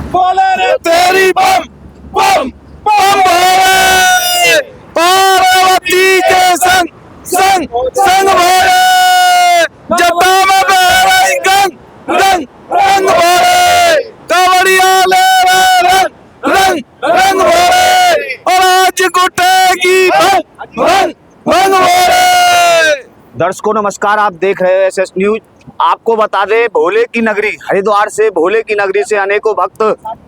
बोले रे तेरी बम बम बम भोले, पार्वती के संग संग संग भोले, जटा में बहराई गंग रंग रंग भोले, कावड़िया ले रंग रंग रंग भोले, और आज गुटेगी भंग भंग भंग भोले। दर्शकों नमस्कार, आप देख रहे हैं एसएस न्यूज। आपको बता दें, भोले की नगरी हरिद्वार से, भोले की नगरी से अनेकों भक्त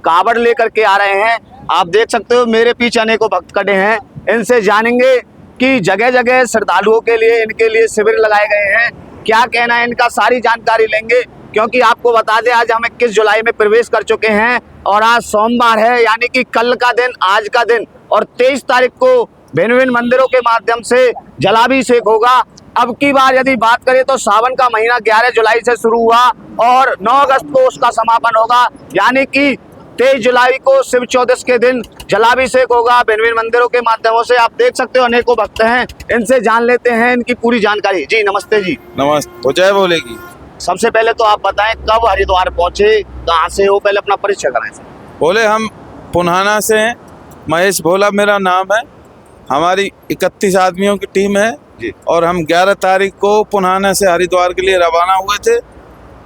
कावड़ लेकर के आ रहे हैं। आप देख सकते हो मेरे पीछे अनेकों भक्त खड़े हैं। इनसे जानेंगे कि जगह जगह श्रद्धालुओं के लिए, इनके लिए शिविर लगाए गए हैं, क्या कहना है इनका, सारी जानकारी लेंगे। क्योंकि आपको बता दें, आज हम 21 जुलाई में प्रवेश कर चुके हैं और आज सोमवार है, यानी कि कल का दिन, आज का दिन, और 23 तारीख को भिन्न भिन्न मंदिरों के माध्यम से जलाभिषेक होगा। अब की बार यदि बात करें तो सावन का महीना 11 जुलाई से शुरू हुआ और 9 अगस्त को उसका समापन होगा, यानी कि 23 जुलाई को शिव चौदस के दिन जलाभिषेक होगा भिन्न भिन्न मंदिरों के माध्यमों से। आप देख सकते हो अनेकों भक्त हैं, इनसे जान लेते हैं इनकी पूरी जानकारी। जी नमस्ते जी। नमस्ते, जय भोले की। सबसे पहले तो आप बताएं कब हरिद्वार पहुंचे, कहाँ से हो, पहले अपना परिचय कराएं। बोले हम पुन्हाना से हैं, महेश भोला मेरा नाम है। हमारी 31 आदमियों की टीम है जी। और हम 11 तारीख को पुन्हाना से हरिद्वार के लिए रवाना हुए थे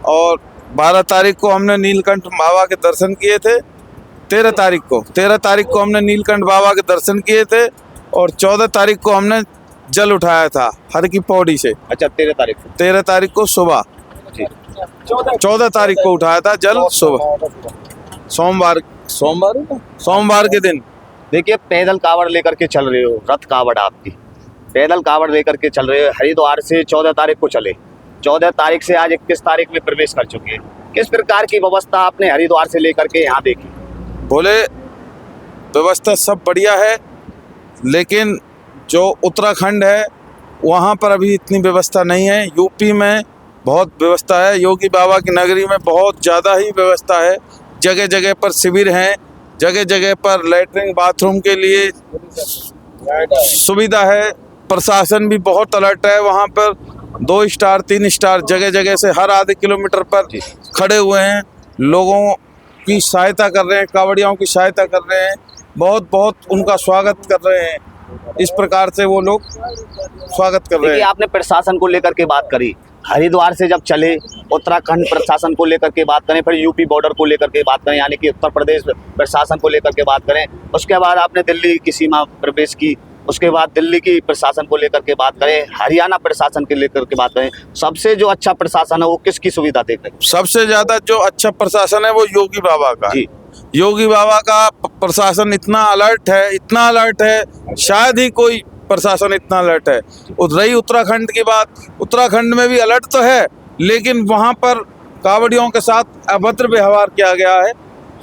और 12 तारीख को हमने नीलकंठ बाबा के दर्शन किए थे। 13 तारीख को हमने नीलकंठ बाबा के दर्शन किए थे और 14 तारीख को हमने जल उठाया था हर की पौड़ी से। अच्छा, 13 तारीख को सुबह, 14 तारीख को उठाया था जल सुबह, सोमवार के दिन। देखिए, पैदल कावड़ लेकर के चल रहे हो, रथ कावड़ आपकी, पैदल कावड़ लेकर के चल रहे हो। हरिद्वार से 14 तारीख को चले, 14 तारीख से आज 21 तारीख में प्रवेश कर चुके हैं। किस प्रकार की व्यवस्था आपने हरिद्वार से लेकर के यहाँ देखी? बोले व्यवस्था सब बढ़िया है, लेकिन जो उत्तराखंड है वहाँ पर अभी इतनी व्यवस्था नहीं है। यूपी में बहुत व्यवस्था है, योगी बाबा की नगरी में बहुत ज़्यादा ही व्यवस्था है। जगह जगह पर शिविर हैं, जगह जगह पर लैट्रिन बाथरूम के लिए सुविधा है। प्रशासन भी बहुत अलर्ट है, वहाँ पर 2 स्टार 3 स्टार जगह जगह से हर आधे किलोमीटर पर खड़े हुए हैं, लोगों की सहायता कर रहे हैं, कावड़ियों की सहायता कर रहे हैं, बहुत बहुत उनका स्वागत कर रहे हैं। इस प्रकार से वो लोग स्वागत कर रहे हैं। आपने प्रशासन को लेकर के बात करी, हरिद्वार से जब चले, उत्तराखंड प्रशासन को लेकर के बात करें, फिर यूपी बॉर्डर को लेकर के बात करें, यानी कि उत्तर प्रदेश प्रशासन को लेकर के बात करें, उसके बाद आपने दिल्ली की सीमा प्रवेश की, उसके बाद दिल्ली की प्रशासन को लेकर के बात करें, हरियाणा प्रशासन के लेकर के बात करें, सबसे जो अच्छा प्रशासन है वो किसकी सुविधा देख रहे हैं? सबसे ज्यादा जो अच्छा प्रशासन है वो योगी बाबा का है। योगी बाबा का प्रशासन इतना अलर्ट है, शायद ही कोई प्रशासन इतना अलर्ट है। रही उत्तराखंड की बात, उत्तराखंड में भी अलर्ट तो है, लेकिन वहाँ पर कावड़ियों के साथ अभद्र व्यवहार किया गया है।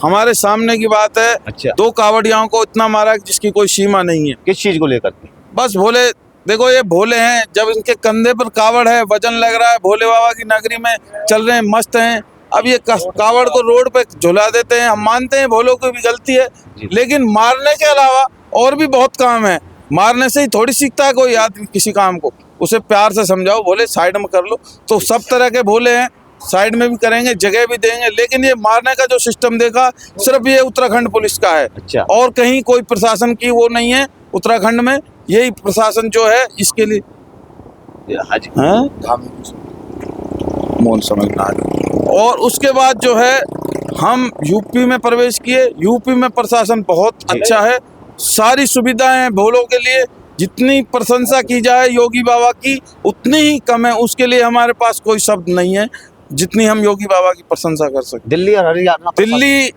हमारे सामने की बात है। अच्छा। 2 कावड़ियों को इतना मारा जिसकी कोई सीमा नहीं है। किस चीज को लेकर के? बस भोले, देखो ये भोले हैं, जब इनके कंधे पर कावड़ है, वजन लग रहा है, भोले बाबा की नगरी में चल रहे हैं, मस्त हैं। अब ये कावड़ को रोड पे झुला देते हैं। हम मानते हैं भोलों की भी गलती है, लेकिन मारने के अलावा और भी बहुत काम है। मारने से ही थोड़ी सीखता है कोई आदमी किसी काम को, उसे प्यार से समझाओ, भोले साइड में कर लो। तो सब तरह के भोले हैं, साइड में भी करेंगे, जगह भी देंगे, लेकिन ये मारने का जो सिस्टम देखा, सिर्फ ये उत्तराखंड पुलिस का है। अच्छा। और कहीं कोई प्रशासन की वो नहीं है। उत्तराखंड में यही प्रशासन जो है इसके लिए मौन समझना है। और उसके बाद जो है हम यूपी में प्रवेश किए। यूपी में प्रशासन बहुत अच्छा है, सारी सुविधाएं हैं भोलों के लिए। जितनी प्रशंसा की जाए योगी बाबा की उतनी ही कम है, उसके लिए हमारे पास कोई शब्द नहीं है जितनी हम योगी बाबा की प्रशंसा कर सकते। दिल्ली और हरियाणा, दिल्ली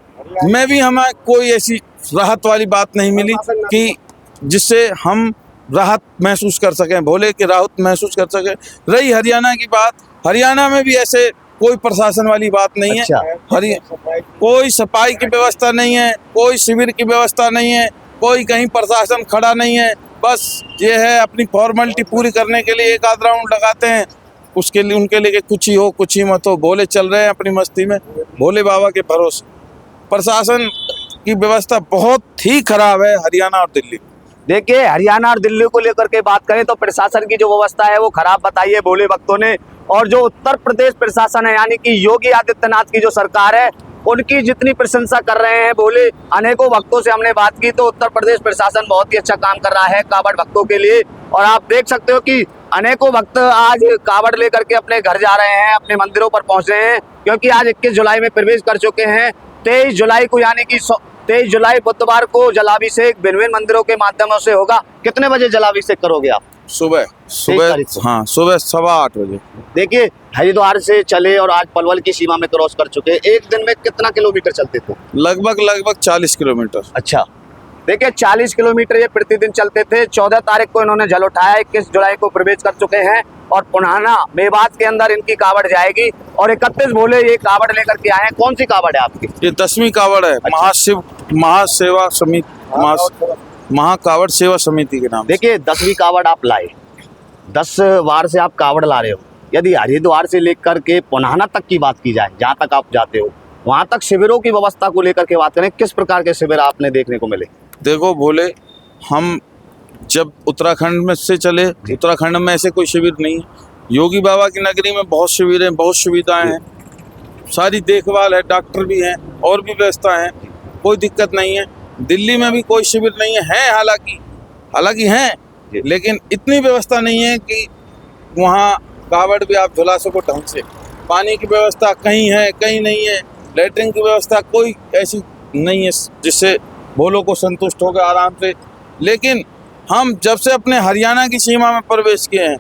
में भी हमें कोई ऐसी राहत वाली बात नहीं मिली कि जिससे हम राहत महसूस कर सकें, भोले की राहत महसूस कर सकें। रही हरियाणा की बात, हरियाणा में भी ऐसे कोई प्रशासन वाली बात नहीं है। कोई सफाई की व्यवस्था नहीं है, कोई शिविर की व्यवस्था नहीं है, कोई कहीं प्रशासन खड़ा नहीं है। बस ये है, अपनी फॉर्मेलिटी पूरी करने के लिए एक आध राउंड लगाते हैं, उसके लिए उनके लिए कुछ ही हो कुछ ही मत हो, भोले चल रहे हैं अपनी मस्ती में, भोले बाबा के भरोसे। प्रशासन की व्यवस्था बहुत ही खराब है हरियाणा और दिल्ली। देखिए, हरियाणा और दिल्ली को लेकर के बात करें तो प्रशासन की जो व्यवस्था है वो खराब बताई है भोले भक्तों ने। और जो उत्तर प्रदेश प्रशासन है, यानी कि योगी आदित्यनाथ की जो सरकार है, उनकी जितनी प्रशंसा कर रहे हैं भोले। अनेकों भक्तों से हमने बात की तो उत्तर प्रदेश प्रशासन बहुत ही अच्छा काम कर रहा है कावड़ भक्तों के लिए। और आप देख सकते हो कि अनेकों भक्त आज कावड़ लेकर के अपने घर जा रहे हैं, अपने मंदिरों पर पहुंच रहे हैं, क्योंकि आज 21 जुलाई में प्रवेश कर चुके हैं। 23 जुलाई को यानी कि 23 जुलाई बुधवार को जलाभिषेक भिन्न मंदिरों के माध्यमों से होगा। कितने बजे जलाभिषेक करोगे आप? सुबह हाँ, सुबह 8:15 बजे। देखिए, हरिद्वार से चले और आज पलवल की सीमा में क्रॉस कर चुके। एक दिन में कितना किलोमीटर चलते थे? लगभग 40 किलोमीटर। अच्छा, देखिए 40 किलोमीटर ये प्रतिदिन चलते थे। 14 तारीख को इन्होंने जल उठाया, 21 जुलाई को प्रवेश कर चुके हैं और पुनाना मेवात के अंदर इनकी कावड़ जाएगी। और 31 भोले ये कावड़ लेकर के आए हैं। कौन सी कावड़ है आपकी? ये 10वीं कावड़ है। अच्छा। महासेवा समिति, महाकावड़ सेवा समिति के नाम। देखिए 10वीं कावड़ आप लाए, 10 बार से आप कावड़ ला रहे हो। यदि हरिद्वार से लेकर के पुनाना तक की बात की जाए, जहाँ तक आप जाते हो, वहाँ तक शिविरों की व्यवस्था को लेकर के बात करें, किस प्रकार के शिविर आपने देखने को मिले? देखो भोले, हम जब उत्तराखंड में से चले, उत्तराखंड में ऐसे कोई शिविर नहीं है। योगी बाबा की नगरी में बहुत शिविर हैं, बहुत सुविधाएं हैं, सारी देखभाल है, डॉक्टर भी हैं और भी व्यवस्था है, कोई दिक्कत नहीं है। दिल्ली में भी कोई शिविर नहीं है, हालांकि हैं, लेकिन इतनी व्यवस्था नहीं है कि वहाँ कावड़ भी आप झुला सको ढंग से। पानी की व्यवस्था कहीं है, कहीं नहीं है। लेटरिन की व्यवस्था कोई ऐसी नहीं है जिससे भोलों को संतुष्ट हो गए आराम से। लेकिन हम जब से अपने हरियाणा की सीमा में प्रवेश किए हैं,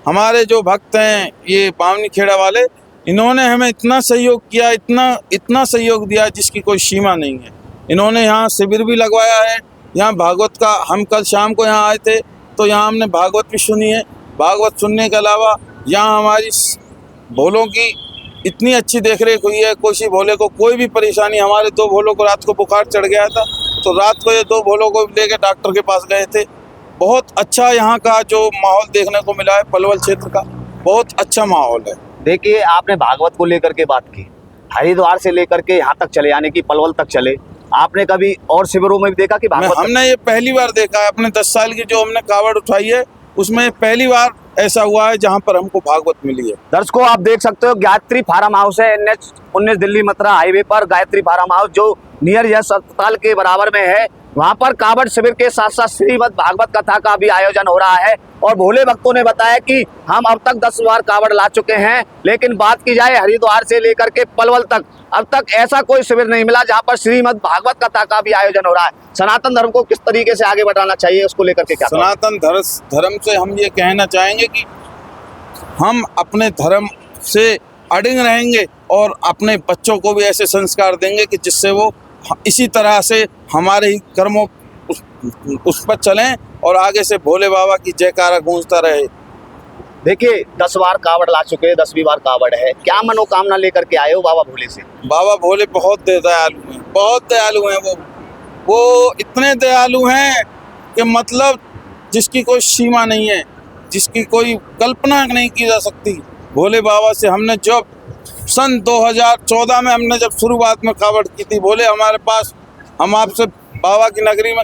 हमारे जो भक्त हैं ये बामनी खेड़ा वाले, इन्होंने हमें इतना सहयोग किया, इतना सहयोग दिया जिसकी कोई सीमा नहीं है। इन्होंने यहाँ शिविर भी लगवाया है। यहाँ भागवत का, हम कल शाम को यहाँ आए थे तो यहाँ हमने भागवत भी सुनी है। भागवत सुनने के अलावा यहाँ हमारी भोलों की इतनी अच्छी देखरेख हुई है। कोई भोले को कोई भी परेशानी, हमारे 2 भोलों को रात को बुखार चढ़ गया था तो रात को ये 2 भोलों को लेकर डॉक्टर के पास गए थे। बहुत अच्छा यहाँ का जो माहौल देखने को मिला है, पलवल क्षेत्र का बहुत अच्छा माहौल है। देखिए, आपने भागवत को लेकर के बात की, हरिद्वार से लेकर के यहाँ तक चले यानी कि पलवल तक चले। आपने कभी और शिविरों में भी देखा कि भागवत? हमने ये पहली बार देखा है। अपने 10 साल की जो हमने कावड़ उठाई है उसमें पहली बार ऐसा हुआ है जहाँ पर हमको भागवत मिली है। दर्शकों, आप देख सकते हो गायत्री फार्म हाउस है, NH 19 दिल्ली मथुरा हाईवे पर गायत्री फार्म हाउस, जो नियर यश अस्पताल के बराबर में है। वहाँ पर कावड़ शिविर के साथ साथ श्रीमद् भागवत कथा का भी आयोजन हो रहा है। और भोले भक्तों ने बताया कि हम अब तक 10 बार कावड़ ला चुके हैं, लेकिन बात की जाए हरिद्वार से लेकर के पलवल तक, अब तक ऐसा कोई शिविर नहीं मिला जहाँ पर श्रीमद् भागवत कथा का भी आयोजन हो रहा है। सनातन धर्म को किस तरीके से आगे बढ़ाना चाहिए, उसको लेकर के क्या? सनातन धर्म से हम ये कहना चाहेंगे कि हम अपने धर्म से अडिग रहेंगे और अपने बच्चों को भी ऐसे संस्कार देंगे कि जिससे वो इसी तरह से हमारे ही कर्मों उस पर चलें और आगे से भोले बाबा की जयकारा गूंजता रहे। देखिए 10 बार कावड़ ला चुके हैं, 10वीं बार कावड़ है। क्या मनोकामना लेकर के आए हो बाबा भोले से? बाबा भोले बहुत दयालु हैं, बहुत दयालु हैं। वो इतने दयालु हैं कि मतलब जिसकी कोई सीमा नहीं है, जिसकी कोई कल्पना नहीं की जा सकती। भोले बाबा से हमने जब सन 2014 में हमने जब शुरुआत में कावड़ की थी, भोले हमारे पास, हम आपसे बाबा की नगरी में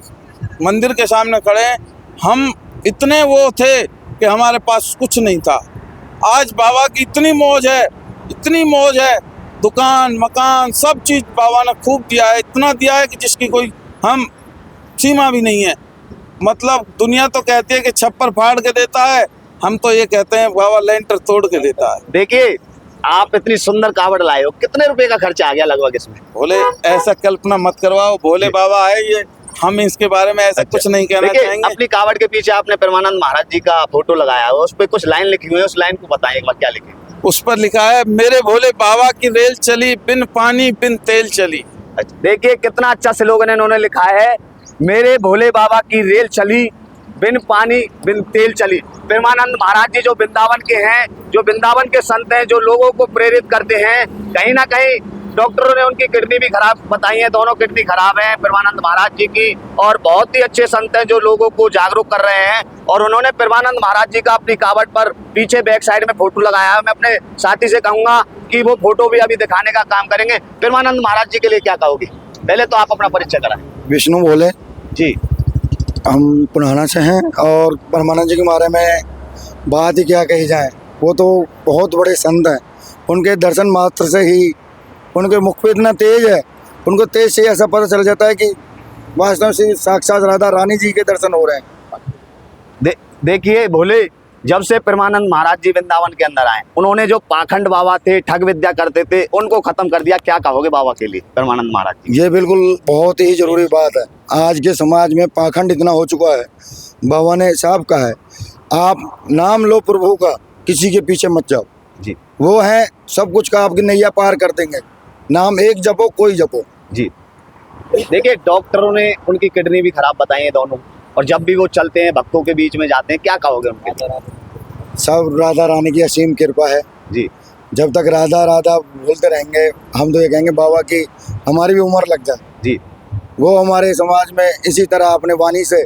मंदिर के सामने खड़े हैं, हम इतने वो थे कि हमारे पास कुछ नहीं था। आज बाबा की इतनी मौज है, दुकान मकान सब चीज़ बाबा ने खूब दिया है, इतना दिया है कि जिसकी कोई हम सीमा भी नहीं है। मतलब दुनिया तो कहती है कि छप्पर फाड़ के देता है, हम तो ये कहते हैं बाबा लेंटर तोड़ के देता है। देखिए, आप इतनी सुंदर कावड़ लाए हो, कितने रुपए का खर्चा आ गया लगभग इसमें? भोले ऐसा कल्पना मत करवाओ, भोले बाबा है ये, हम इसके बारे में ऐसा कुछ नहीं कहना चाहेंगे। अपनी कावड़ के पीछे आपने परमानंद महाराज जी का फोटो लगाया है, उस पर कुछ लाइन लिखी हुई है, उस लाइन को बताएं एक बार, क्या लिखी? उस पर लिखा है, मेरे भोले बाबा की रेल चली, बिन पानी बिन तेल चली। देखिए कितना अच्छा स्लोगन इन्होंने लिखा है, मेरे भोले बाबा की रेल चली, बिन पानी बिन तेल चली। परमानंद महाराज जी जो वृंदावन के हैं, जो वृंदावन के संत हैं, जो लोगों को प्रेरित करते हैं। कहीं ना कहीं डॉक्टरों ने उनकी किडनी भी खराब बताई है, दोनों किडनी खराब है परमानंद महाराज जी की, और बहुत ही अच्छे संत हैं जो लोगों को जागरूक कर रहे हैं। और उन्होंने परमानंद महाराज जी का अपनी कावड़ पर पीछे बैक साइड में फोटो लगाया है। मैं अपने साथी से कहूंगा कि वो फोटो भी अभी दिखाने का काम करेंगे। परमानंद महाराज जी के लिए क्या कहोगे? पहले तो आप अपना परिचय कराएं। विष्णु भोले जी, हम पुराना से हैं और परमानंद जी के बारे में बात ही क्या कही जाए, वो तो बहुत बड़े संत हैं। उनके दर्शन मात्र से ही उनके मुख पे इतना तेज है, उनको तेज से ऐसा पता चल जाता है कि वास्तव से साक्षात राधा रानी जी के दर्शन हो रहे हैं। देखिए भोले, जब से परमानंद महाराज जी वृंदावन के अंदर आए, उन्होंने जो पाखंड बाबा थे, ठग विद्या करते थे, उनको खत्म कर दिया। क्या कहोगे बाबा के लिए, परमानंद महाराज जी? ये बिल्कुल बहुत ही जरूरी बात है। आज के समाज में पाखंड इतना हो चुका है। बाबा ने साहब कहा है, आप नाम लो प्रभु का, किसी के पीछे मत जाओ जी वो है सब कुछ का आपकी नैया पार कर देंगे। नाम एक जपो, कोई जपो। जी। देखिए डॉक्टरों ने उनकी किडनी भी खराब बताई है दोनों, और जब भी वो चलते हैं भक्तों के बीच में जाते हैं, क्या कहोगे उनके? सब राधा रानी की असीम कृपा है जी जब तक राधा राधा बोलते रहेंगे, हम तो ये कहेंगे बाबा की हमारी भी उम्र लग जाए जी। वो हमारे समाज में इसी तरह अपने वाणी से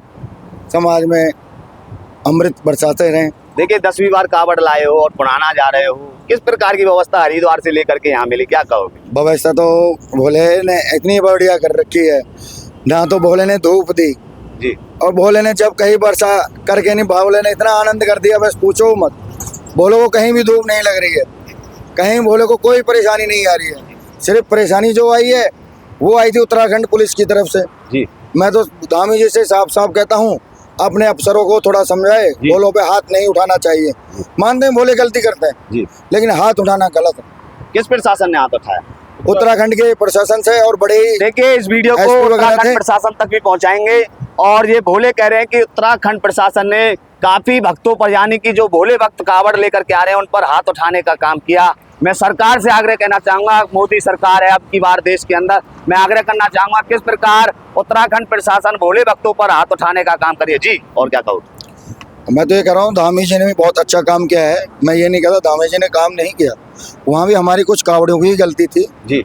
समाज में अमृत बरसाते रहें। देखिए 10वीं बार कावड़ लाए हो और पुराना जा रहे हो, किस प्रकार की व्यवस्था हरिद्वार से लेकर के यहाँ मिली, क्या कहोगे? व्यवस्था तो भोले ने इतनी बढ़िया कर रखी है ना, तो भोले ने धूप दी जी और भोले ने जब कहीं वर्षा करके नहीं, भोले ने इतना आनंद कर दिया बस पूछो मत। भोले को कहीं भी धूप नहीं लग रही है, कहीं भोले को कोई परेशानी नहीं आ रही है। सिर्फ परेशानी जो आई है वो आई थी उत्तराखंड पुलिस की तरफ से जी। मैं तो धामी जी से साफ साफ कहता हूँ, अपने अफसरों को थोड़ा समझाए, भोलों पे हाथ नहीं उठाना चाहिए। मानते हैं भोले गलती करते हैं जी, लेकिन हाथ उठाना गलत है। किस प्रशासन ने हाथ उठाया? उत्तराखंड के प्रशासन से और बड़े ही देखिए इस वीडियो को SP वगैरह उत्तराखंड थे। प्रशासन तक भी पहुंचाएंगे। और ये भोले कह रहे हैं कि उत्तराखंड प्रशासन ने काफी भक्तों पर, यानी कि जो भोले भक्त कावड़ लेकर के आ रहे हैं, उन पर हाथ उठाने का काम किया। मैं सरकार से आग्रह करना चाहूंगा, मोदी सरकार है अब की बार देश के अंदर, मैं आग्रह करना चाहूंगा किस प्रकार उत्तराखंड प्रशासन भोले भक्तों पर हाथ उठाने का काम करिए। जी, और क्या कहूँ? मैं तो ये कह रहा हूँ धामी जी ने भी बहुत अच्छा काम किया है। मैं ये नहीं कहता धामी जी ने काम नहीं किया, वहाँ भी हमारी कुछ कावड़ियों की गलती थी जी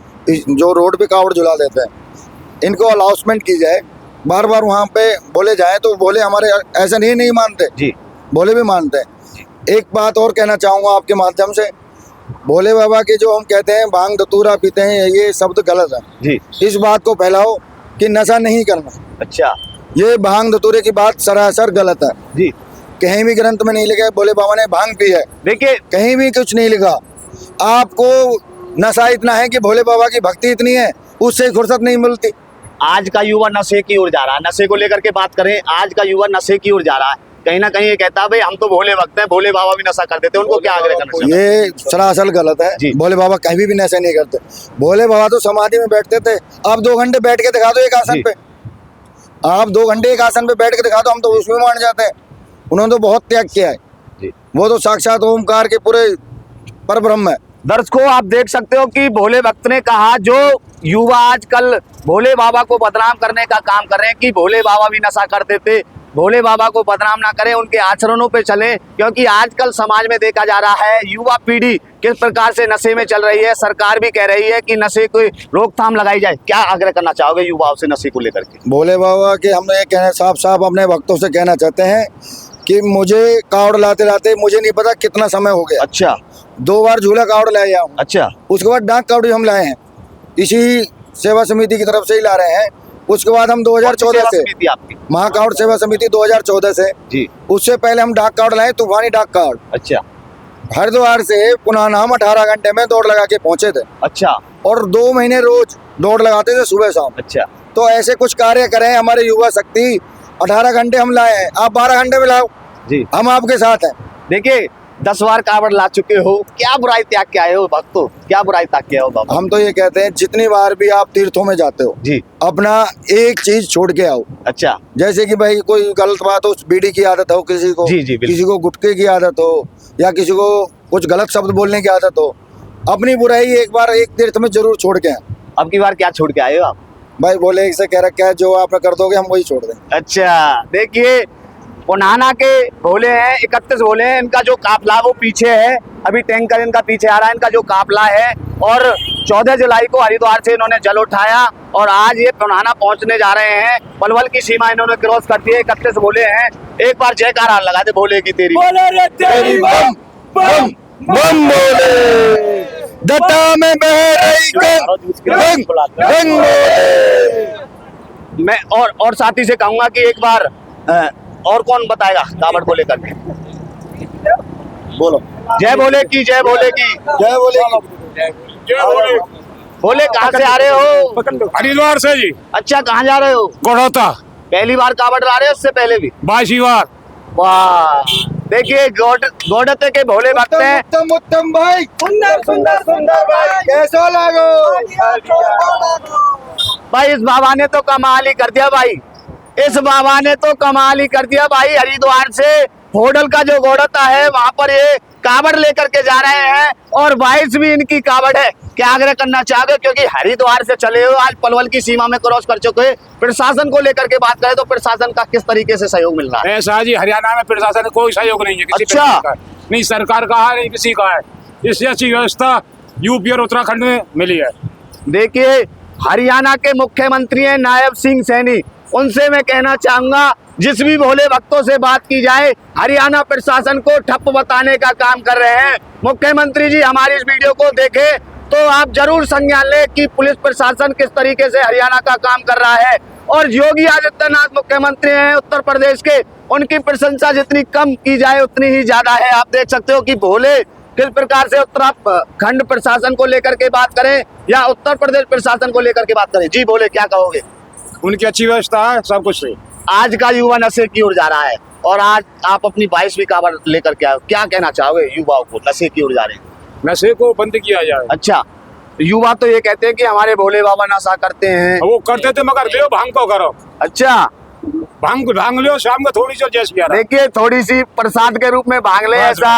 जो रोड पे कावड़ झुला देते हैं। इनको अलाउंसमेंट की जाए, बार बार वहाँ पे बोले जाए तो बोले हमारे ऐसा नहीं मानते जी, भोले भी मानते हैं। एक बात और कहना चाहूँगा आपके माध्यम से, भोले बाबा के जो हम कहते हैं भांग धतूरा पीते हैं, ये शब्द गलत है जी। इस बात को फैलाओ कि नशा नहीं करना। अच्छा ये भांग धतूरे की बात सरासर गलत है। जी। कहीं भी ग्रंथ में नहीं लिखा है भोले बाबा ने भांग पी है, देखिए कहीं भी कुछ नहीं लिखा। आपको नशा इतना है कि भोले बाबा की भक्ति इतनी है, उससे फुर्सत नहीं मिलती। आज का युवा नशे की ओर जा रहा है, नशे को लेकर के बात करें, आज का युवा नशे की ओर जा रहा है। कहीं ना कहीं ये कहता है भाई हम तो भोले भक्त हैं, भोले बाबा भी नशा करते थे, उनको क्या आग्रह करना चाहिए? ये सरासर गलत है। भोले बाबा कहीं भी नशा नहीं करते। भोले बाबा तो समाधि में बैठते थे। आप 2 घंटे बैठ के दिखा दो एक आसन पे, आप 2 घंटे एक आसन पे बैठ के दिखा दो, हम तो उसमें मान जाते हैं। उन्होंने तो बहुत त्याग किया है जी। वो तो साक्षात ओमकार के पूरे परब्रह्म है। दर्शकों आप देख सकते हो कि भोले भक्त ने कहा जो युवा आजकल भोले बाबा को बदनाम करने का काम कर रहे हैं कि भोले बाबा भी नशा करते थे, भोले बाबा को बदनाम ना करें, उनके आचरणों पे चलें, क्योंकि आजकल समाज में देखा जा रहा है युवा पीढ़ी किस प्रकार से नशे में चल रही है। सरकार भी कह रही है कि नशे को रोकथाम लगाई जाए। क्या आग्रह करना चाहोगे युवाओं से नशे को लेकर के? भोले बाबा के हम ये कहना साफ साफ अपने भक्तों से कहना चाहते हैं कि मुझे कावड़ लाते लाते मुझे नहीं पता कितना समय हो गया। अच्छा 2 बार झूला कावड़ लाया हूँ। अच्छा। उसके बाद डाक कावड़ हम लाए हैं, इसी सेवा समिति की तरफ से ही ला रहे हैं। उसके बाद हम 2014 से आपकी महाकावड़ सेवा समिति 2014 से जी। उससे पहले हम डाक कावड़ लाए, तूफानी डाक कावड़। अच्छा। हरिद्वार से पुनाना हम 18 घंटे में दौड़ लगा के पहुंचे थे। अच्छा। और 2 महीने रोज दौड़ लगाते थे सुबह शाम। अच्छा। तो ऐसे कुछ कार्य करें हमारे युवा शक्ति। 18 घंटे हम लाए हैं, आप 12 घंटे में लाओ जी, हम आपके साथ हैं। देखिए 10 बार कावड़ ला चुके हो, क्या बुराई त्याग के आए हो भक्तों, क्या बुराई त्याग के आए हो बाबा? हम तो ये कहते हैं जितनी बार भी आप तीर्थों में जाते हो जी, अपना एक चीज छोड़ के आओ। अच्छा। जैसे कि भाई कोई गलत बात हो, बीड़ी की आदत हो किसी को, जी, जी, बिल्कुल। किसी को गुटखे की आदत हो, या किसी को कुछ गलत शब्द बोलने की आदत हो, अपनी बुराई एक बार एक तीर्थ में जरूर छोड़ के आए। अब की बार क्या छोड़ के आए हो आप? भाई बोले से कह रखा है जो आप कर दोगे हम वही छोड़ देंगे। अच्छा। देखिए पुनाना के भोले हैं, 31 भोले हैं, इनका जो काफला वो पीछे है, अभी टैंकर इनका पीछे आ रहा है, इनका जो काफला है। और 14 जुलाई को हरिद्वार से इन्होंने जल उठाया और आज ये पुनाना पहुंचने जा रहे हैं। पलवल की सीमा इन्होंने क्रॉस कर दी है। 31 भोले हैं। एक बार जयकारा लगा दे भोले की तेरी तेरी बम बम बम बोले दत्ता में बह रही गंग गंग बोले। मैं और साथी से कहूंगा कि एक बार और कौन बताएगा कावड़ को लेकर के? बोलो जय भोले की, जय भोले की, जय बोले जय भोले। बोले कहाँ से आ रहे हो? हरिद्वार से जी। अच्छा, कहाँ जा रहे हो? गढ़ौता। पहली बार कावड़ ला रहे हो, उससे पहले भी? 22 बार। वाह, देखिए गौडते के भोले भक्त हैं। उत्तम उत्तम भाई, सुंदर सुंदर सुंदर भाई, कैसा लागो? भाई इस बाबा ने तो कमाल ही कर दिया भाई, इस बाबा ने तो कमाल ही कर दिया भाई। हरिद्वार से होडल का जो गौड़ता है वहां पर ये कावड़ लेकर के जा रहे हैं और वाइस भी इनकी कावड़ है। क्या आग्रह करना चाहोगे, क्योंकि हरिद्वार से चले हो, आज पलवल की सीमा में क्रॉस कर चुके हैं, प्रशासन को लेकर के बात करें तो प्रशासन का किस तरीके से सहयोग मिल रहा है? ऐसा जी, हरियाणा में प्रशासन कोई सहयोग नहीं है किसी अच्छा। प्रकार का। नहीं सरकार का है, नहीं किसी का है। इससे अच्छी व्यवस्था यूपी और उत्तराखंड में मिली है। देखिए हरियाणा के मुख्यमंत्री हैं नायब सिंह सैनी, उनसे मैं कहना चाहूंगा जिस भी भोले भक्तों से बात की जाए हरियाणा प्रशासन को ठप्प बताने का काम कर रहे हैं। मुख्यमंत्री जी हमारी इस वीडियो को देखें तो आप जरूर संज्ञान लें कि पुलिस प्रशासन किस तरीके से हरियाणा का काम कर रहा है। और योगी आदित्यनाथ मुख्यमंत्री हैं उत्तर प्रदेश के, उनकी प्रशंसा जितनी कम की जाए उतनी ही ज्यादा है। आप देख सकते हो कि भोले किस प्रकार से उत्तराखंड प्रशासन को लेकर के बात करें या उत्तर प्रदेश प्रशासन को लेकर के बात करें। जी बोले, क्या कहोगे? उनकी अच्छी व्यवस्था है, सब कुछ सही। आज का युवा नशे की ओर जा रहा है और आज आप अपनी 22वीं कावड़ लेकर के आए हो, क्या कहना चाहोगे युवाओं को नशे की ओर जा रहे हैं? नशे को बंद किया जाए। अच्छा, युवा तो ये कहते हैं कि हमारे भोले बाबा नशा करते हैं। वो करते थे मगर लियो भांग को करो। अच्छा, भांग लियो शाम को थोड़ी सी जैसी यार। देखिए थोड़ी सी प्रसाद के रूप में भांग ले, ऐसा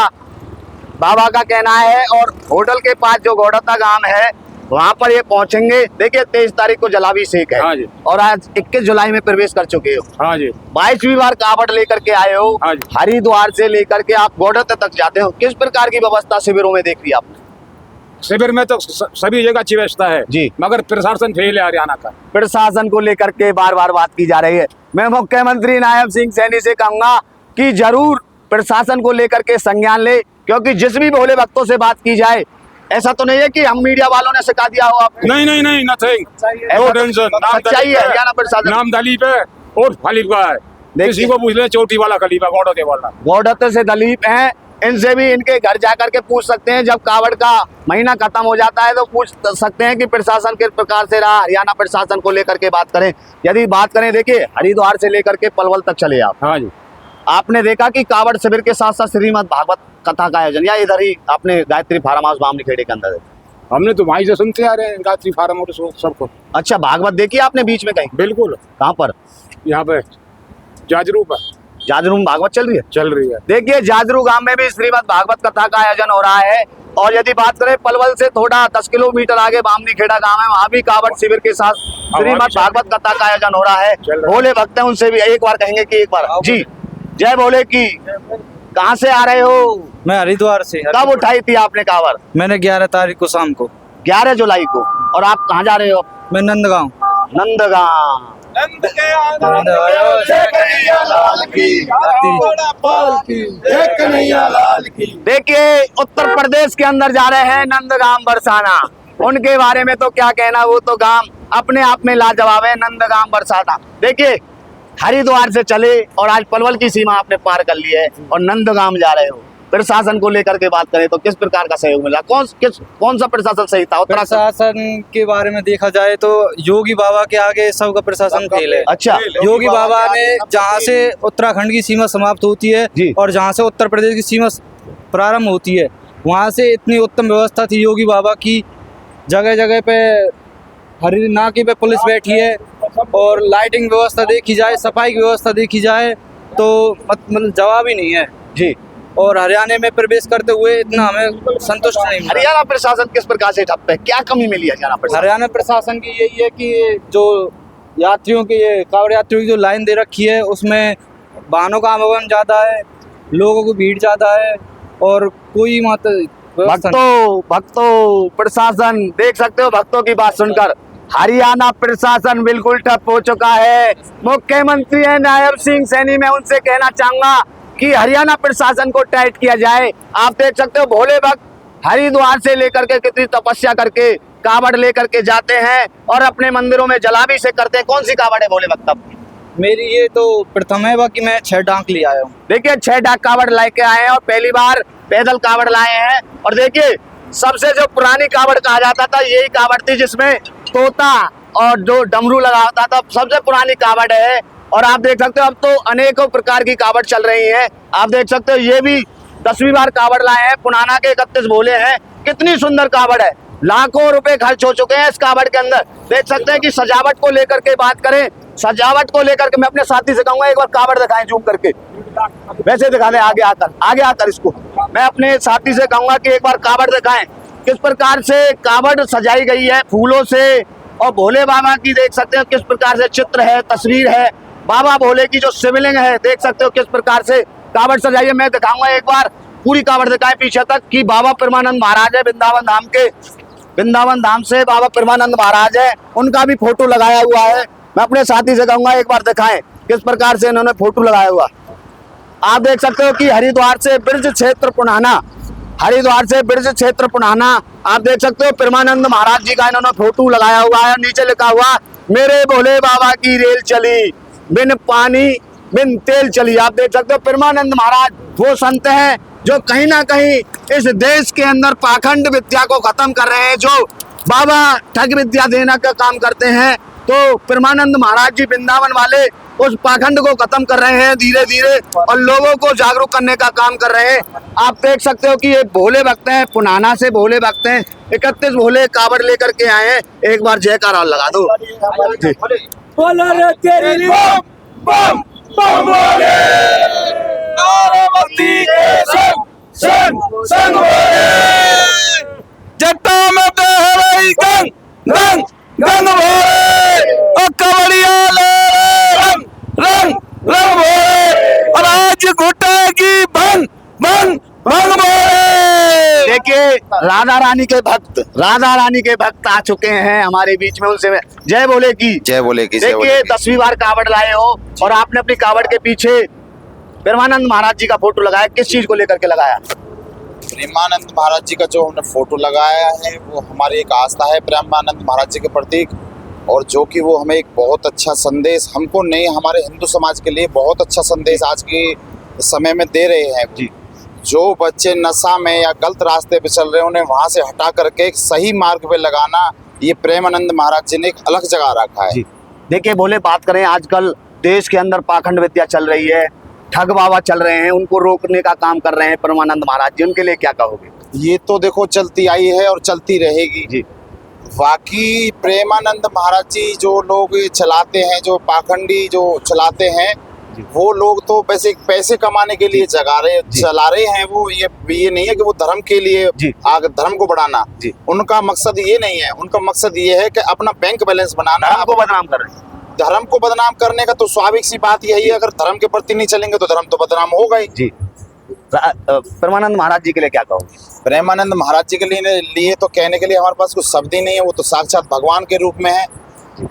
बाबा का कहना है। और होटल के पास जो गौड़ता गांव है वहां पर ये पहुंचेंगे। देखिए 23 तारीख को जलाभिषेक है। हाँ जी। और आज 21 जुलाई में प्रवेश कर चुके हो। हाँ जी। 22वीं बार कावड़ लेकर के आए हो। हाँ जी। हरिद्वार से लेकर के आप गौड़ता तक जाते हो, किस प्रकार की व्यवस्था शिविरों में देख ली आपने? शिविर में तो सभी जगह अच्छी व्यवस्था है जी, मगर प्रशासन फेल है हरियाणा का। प्रशासन को लेकर के बार बार बात की जा रही है। मैं मुख्यमंत्री नायब सिंह सैनी से कहूंगा कि जरूर प्रशासन को लेकर के संज्ञान ले, क्योंकि जिस भी भोले भक्तों से बात की जाए ऐसा तो नहीं है कि हम मीडिया वालों ने सिखा दिया हो आपको। नहीं नथिंग, नो टेंशन। सच्चाई है हरियाणा प्रशासन। नाम दलीप है और फलीप का है। किसी को पूछ ले, चोटी वाला खलीफ है, गौड़ते वाला। गौड़ते से दलीप हैं, इनसे भी इनके घर जाकर के पूछ सकते हैं। जब कावड़ का महीना खत्म हो जाता है तो पूछ सकते हैं कि प्रशासन किस प्रकार से रहा। हरियाणा प्रशासन को लेकर के बात करें, यदि बात करें, देखिए हरिद्वार से लेकर के पलवल तक चले आप। हाँ जी। आपने देखा कि कावड़ शिविर के साथ साथ श्रीमद् भागवत कथा का आयोजन, या इधर ही आपने गायत्री फार्म हाउस बामनी-खेड़े के अंदर? हमने तो भाई से सुनते आ रहे हैं गायत्री फार्म और सबको। अच्छा, भागवत देखी आपने बीच में कहीं? बिल्कुल। कहाँ पर? यहाँ पे जाजरू पर जाजरू में भागवत चल रही है। चल रही है। देखिए जाजरू गांव में भी श्रीमद् भागवत कथा का आयोजन हो रहा है। और यदि बात करें पलवल से थोड़ा 10 किलोमीटर आगे बामनी-खेड़ा गांव है, वहाँ भी कावड़ शिविर के साथ श्रीमद् भागवत कथा का आयोजन हो रहा है। भोले भक्त हैं, उनसे भी एक बार कहेंगे कि एक बार जी जय भोले की। कहाँ से आ रहे हो? मैं हरिद्वार से। कब उठाई थी आपने कावड़? मैंने 11 तारीख को शाम को। 11 जुलाई को। और आप कहाँ जा रहे हो? मैं नंदगांव। नंदगांव। देखिए उत्तर प्रदेश के अंदर जा रहे हैं नंदगांव बरसाना। उनके बारे में तो क्या कहना, वो तो गांव अपने आप में लाजवाब है, नंदगांव बरसाना। देखिए हरिद्वार से चले और आज पलवल की सीमा आपने पार कर ली है और नंदगांव जा रहे हो। प्रशासन को लेकर के बात करें तो किस प्रकार का सहयोग मिला? कौन सा प्रशासन सही था? प्रशासन के बारे में देखा जाए तो योगी बाबा के आगे सबका प्रशासन फेल है। अच्छा, योगी बाबा ने जहाँ से उत्तराखंड की सीमा समाप्त होती है और जहाँ से उत्तर प्रदेश की सीमा प्रारंभ होती है, वहाँ से इतनी उत्तम व्यवस्था थी योगी बाबा की। जगह जगह पे हरी नाके पे पुलिस बैठी है और लाइटिंग व्यवस्था देखी जाए, सफाई की व्यवस्था देखी जाए तो मतलब जवाब ही नहीं है जी। और हरियाणा में प्रवेश करते हुए इतना हमें संतुष्ट नहीं मिला। हरियाणा प्रशासन किस प्रकार से ठप है? क्या कमी मिली हरियाणा प्रशासन? हरियाणा प्रशासन की यही है कि जो यात्रियों की, ये कावड़ यात्रियों की जो लाइन दे रखी है उसमें वाहनों का आवागमन ज्यादा है, लोगों की भीड़ ज्यादा है और कोई भक्तों प्रशासन देख सकते हो। भक्तों की बात सुनकर हरियाणा प्रशासन बिल्कुल ठप हो चुका है। मुख्यमंत्री है नायब सिंह सैनी, मैं उनसे कहना चाहूंगा कि हरियाणा प्रशासन को टाइट किया जाए। आप देख सकते हो भोले भक्त हरिद्वार से लेकर के कितनी तपस्या करके कावड़ लेकर के जाते हैं और अपने मंदिरों में जलाभिषेक करते हैं। कौन सी कावड़ है भोले भक्त? मेरी ये तो प्रथम है बाकी मैं 6 डाक ले आया हूँ। देखिए 6 डाक कावड़ लेके आए हैं और पहली बार पैदल कावड़ लाए हैं। और देखिए सबसे जो पुरानी कावड़ कहा जाता था यही कावड़ थी जिसमें तोता और जो डमरू लगा होता था, सबसे पुरानी कावड़ है। और आप देख सकते हो अब तो अनेकों प्रकार की कावड़ चल रही है। आप देख सकते हो ये भी 10वीं बार कावड़ लाए हैं, पुनाना के 31 भोले हैं। कितनी सुंदर कावड़ है, लाखों रुपए खर्च हो चुके हैं इस कावड़ के अंदर। देख सकते हैं कि सजावट को लेकर के बात करें, सजावट को लेकर के मैं अपने साथी से कहूंगा एक बार कावड़ दिखाएं जूम करके, वैसे दिखा दे आगे आकर इसको। मैं अपने साथी से कहूंगा कि एक बार कावड़ दिखाएं, किस प्रकार से कावड़ सजाई गई है फूलों से। और भोले बाबा की देख सकते हो किस प्रकार से चित्र है, तस्वीर है। बाबा भोले की जो शिवलिंग है देख सकते हो किस प्रकार से कावड़ सजाई है। मैं दिखाऊंगा एक बार पूरी कावड़ दिखाएं पीछे तक कि बाबा परमानंद महाराज है वृंदावन धाम के, वृंदावन धाम से बाबा परमानंद महाराज है, उनका भी फोटो लगाया हुआ है। मैं अपने साथी से कहूंगा एक बार दिखाएं किस प्रकार से इन्होंने फोटो लगाया हुआ। आप देख सकते हो कि हरिद्वार से ब्रज क्षेत्र पुनाना, हरिद्वार से ब्रज क्षेत्र पुनाना, आप देख सकते हो परमानंद महाराज जी का इन्होंने फोटो लगाया हुआ है। नीचे लिखा हुआ मेरे भोले बाबा की रेल चली, बिन पानी बिन तेल चली। आप देख सकते हो परमानंद महाराज वो संत हैं जो कहीं ना कहीं इस देश के अंदर पाखंड विद्या को खत्म कर रहे हैं, जो बाबा ठग विद्या देने का काम करते हैं। तो परमानंद महाराज जी वृंदावन वाले उस पाखंड को खत्म कर रहे हैं धीरे धीरे और लोगों को जागरूक करने का काम कर रहे हैं। आप देख सकते हो कि ये भोले भक्त हैं, पुनाना से भोले भक्त हैं, 31 भोले कावड़ लेकर के आए हैं। एक बार जयकारा लगा दो। बोलो रे तेरी बम बम बम बोले, नारावती के संग संग संग बोले, जट्टा में बह रही गंग गंग गंग बोले, और कवड़िया ले रंग रंग रंग बोले, और आज घुटेगी भंग भंग भंग बोले। देखिए राधा रानी के भक्त आ चुके हैं हमारे बीच में, उनसे जय बोले की जय बोले की। देखिए 10वीं बार कावड़ लाए हो और आपने अपनी कावड़ के पीछे परमानंद महाराज जी का फोटो लगाया, किस चीज को लेकर के लगाया? प्रेमानंद महाराज जी का जो हमने फोटो लगाया है वो हमारी एक आस्था है प्रेमानंद महाराज जी के प्रतीक, और जो कि वो हमें एक बहुत अच्छा संदेश, हमको नहीं हमारे हिंदू समाज के लिए बहुत अच्छा संदेश आज के समय में दे रहे हैं जी। जो बच्चे नशा में या गलत रास्ते पे चल रहे हैं उन्हें वहाँ से हटा करके एक सही मार्ग पे लगाना, ये प्रेमानंद महाराज जी ने एक अलग जगह रखा है। देखिए बोले बात करें, आजकल देश के अंदर पाखंड विद्या चल रही है, ठग बाबा चल रहे हैं, उनको रोकने का काम कर रहे हैं परमानंद महाराज जी, उनके लिए क्या कहोगे? ये तो देखो चलती आई है और चलती रहेगी जी। बाकी प्रेमानंद महाराज जी जो लोग चलाते हैं, जो पाखंडी जो चलाते हैं, वो लोग तो वैसे पैसे कमाने के लिए चला रहे हैं। वो ये नहीं है कि वो धर्म के लिए आगे धर्म को बढ़ाना, उनका मकसद ये नहीं है। उनका मकसद ये है कि अपना बैंक बैलेंस बनाना, धर्म को बदनाम कर रहे हैं। धर्म को बदनाम करने का तो स्वाभाविक सी बात यही है, अगर धर्म के प्रति नहीं चलेंगे तो धर्म तो बदनाम होगा ही जी। परमानंद महाराज जी के लिए क्या कहोगे? प्रेमानंद महाराज जी के लिए तो कहने के लिए हमारे पास कुछ शब्द ही नहीं है, वो तो साक्षात भगवान के रूप में है।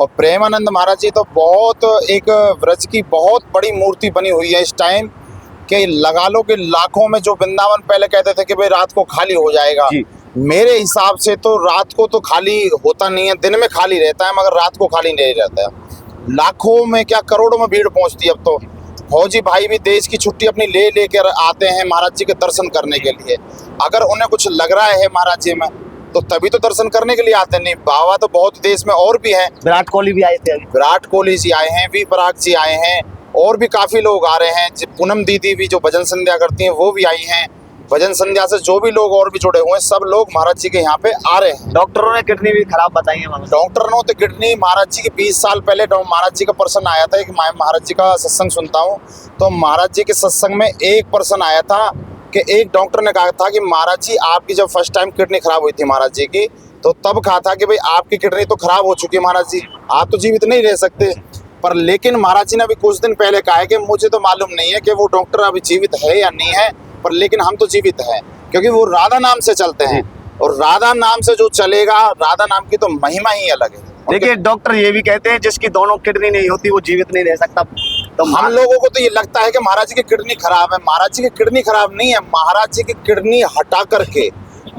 और प्रेमानंद महाराज जी तो बहुत एक व्रज की बहुत बड़ी मूर्ति बनी हुई है इस टाइम, कि लगा लो कि लाखों में, जो वृंदावन पहले कहते थे कि भाई रात को खाली हो जाएगा, मेरे हिसाब से तो रात को तो खाली होता नहीं है, दिन में खाली रहता है मगर रात को खाली नहीं रहता है। लाखों में क्या करोड़ों में भीड़ पहुंचती है। अब तो फौजी भाई भी देश की छुट्टी अपनी लेकर आते हैं महाराज जी के दर्शन करने के लिए। अगर उन्हें कुछ लग रहा है महाराज जी में तो तभी तो दर्शन करने के लिए आते नहीं। बाबा तो बहुत देश में और भी हैं, विराट कोहली भी आए थे, विराट कोहली जी आए हैं, वी पराग जी आए हैं, और भी काफी लोग आ रहे हैं। पूनम दीदी भी जो भजन संध्या करती हैं वो भी आई हैं। भजन संध्या से जो भी लोग और भी जुड़े हुए हैं सब लोग महाराज जी के यहाँ पे आ रहे हैं। डॉक्टरों ने किडनी भी खराब बताई है। डॉक्टरों ने तो किडनी, महाराज जी के 20 साल पहले महाराज जी का पर्सन आया था, एक महाराज जी का सत्संग सुनता हूँ तो महाराज जी के सत्संग में एक पर्सन आया था कि एक डॉक्टर ने कहा था कि महाराज जी आपकी जब फर्स्ट टाइम किडनी खराब हुई थी महाराज जी की, तो तब कहा था कि भाई आपकी किडनी तो खराब हो चुकी है महाराज जी, आप तो जीवित नहीं रह सकते। पर लेकिन महाराज जी ने अभी कुछ दिन पहले कहा है कि मुझे तो मालूम नहीं है कि वो डॉक्टर अभी जीवित है या नहीं है, पर लेकिन हम तो जीवित हैं क्योंकि वो राधा नाम से चलते हैं, और राधा नाम से जो चलेगा, राधा नाम की तो महिमा ही अलग है। देखिए डॉक्टर ये भी कहते हैं जिसकी दोनों किडनी नहीं होती वो जीवित नहीं रह सकता। तो हम लोगों को तो ये लगता है कि महाराज जी की किडनी खराब है। महाराज जी की किडनी खराब नहीं है, महाराज जी की किडनी हटा करके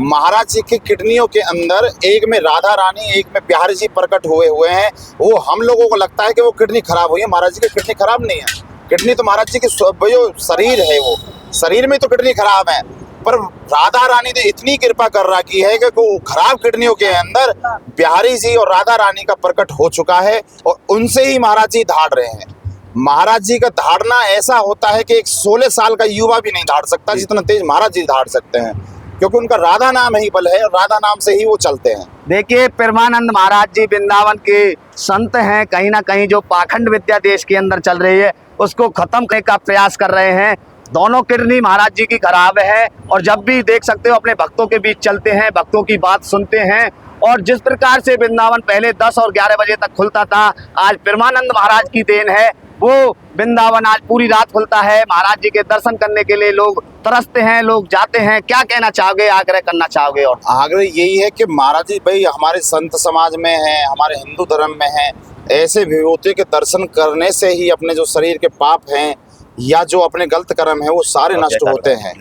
महाराज जी की किडनियों के अंदर एक में राधा रानी, एक में बिहारी जी प्रकट हुए हैं। वो हम लोगों को लगता है कि वो किडनी खराब हुई है, महाराज जी की किडनी खराब नहीं है। किडनी तो महाराज जी की जो शरीर है, वो शरीर में तो किडनी खराब है। पर राधा रानी ने इतनी कृपा कर रखी है कि वो खराब किडनियों के अंदर बिहारी जी और राधा रानी का प्रकट हो चुका है और उनसे ही महाराज जी धाड़ रहे हैं। महाराज जी का धाड़ना ऐसा होता है कि एक 16 साल का युवा भी नहीं धाड़ सकता जितना तेज महाराज जी धाड़ सकते हैं, क्योंकि उनका राधा नाम ही बल है और राधा नाम से ही वो चलते हैं। देखिए परमानंद महाराज जी वृंदावन के संत हैं, कहीं ना कहीं जो पाखंड विद्या देश के अंदर चल रही है उसको खत्म करने का प्रयास कर रहे हैं। दोनों किडनी महाराज जी की खराब है और जब भी देख सकते हो अपने भक्तों के बीच चलते हैं, भक्तों की बात सुनते हैं और जिस प्रकार से वृंदावन पहले 10 और 11 बजे तक खुलता था, आज परमानंद महाराज की देन है, वो वृंदावन आज पूरी रात खुलता है। महाराज जी के दर्शन करने के लिए लोग तरसते हैं, लोग जाते हैं। क्या कहना चाहोगे, आग्रह करना चाहोगे? और आग्रह यही है कि महाराज जी भाई हमारे संत समाज में हैं, हमारे हिंदू धर्म में हैं, ऐसे विभूति के दर्शन करने से ही अपने जो शरीर के पाप हैं या जो अपने गलत कर्म है वो सारे नष्ट होते हैं।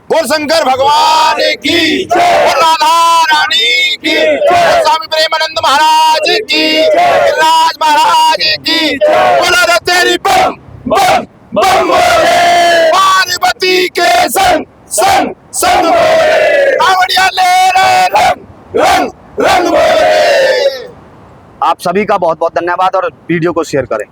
बोल शंकर भगवान की जय, बोल राधा रानी की जय, स्वामी प्रेमानंद महाराज की, राज महाराज की, बोला तेरी बम बम बम बोले, पार्वती के संग संग संग बोले, कावड़िया ले रहे रंग रंग रंग बोले। आप सभी का बहुत बहुत धन्यवाद और वीडियो को शेयर करें।